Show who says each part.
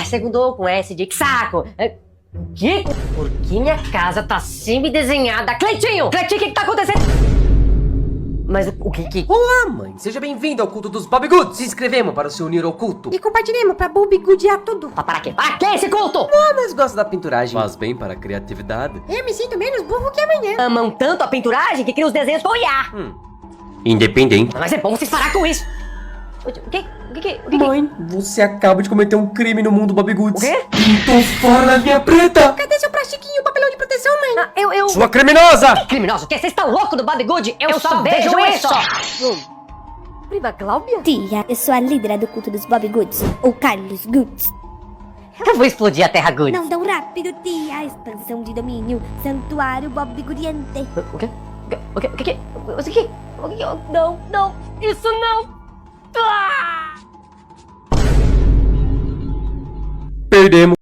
Speaker 1: segundou com S de que saco. Que? Por que minha casa tá semi-desenhada? Cleitinho! Cleitinho, o que tá acontecendo? Mas o que?
Speaker 2: Olá, mãe. Seja bem-vindo ao culto dos Bobbie Goods. Se inscrevemos para se unir ao culto.
Speaker 3: E compartilhemos pra Bobbie Goodear tudo.
Speaker 1: Para quê? Para que esse culto?
Speaker 2: Mas gosta da pinturagem. Faz bem para a criatividade.
Speaker 3: Eu me sinto menos burro que amanhã.
Speaker 1: Amam tanto a pinturagem que criam os desenhos com IA.
Speaker 2: Independente.
Speaker 1: Mas é bom vocês parar com isso. O que?
Speaker 2: Mãe, você acaba de cometer um crime no mundo Bobbie Goods.
Speaker 1: O quê?
Speaker 2: Tô fora da minha preta.
Speaker 3: Cadê seu plastiquinho, papelão de proteção, mãe?
Speaker 1: Ah, eu...
Speaker 2: Sua criminosa!
Speaker 1: Criminoso, o quê? Vocês estão loucos do Bobbie Good? Eu só vejo isso! Prima Cláudia?
Speaker 4: Tia, eu sou a líder do culto dos Bobbie Goods, ou Carlos Goods.
Speaker 1: Eu vou explodir a Terra Good.
Speaker 4: Não tão rápido, tia. Expansão de domínio. Santuário Bobbie Goodiante.
Speaker 1: O quê? O quê? Não, isso não! Ah!
Speaker 2: Perdemos.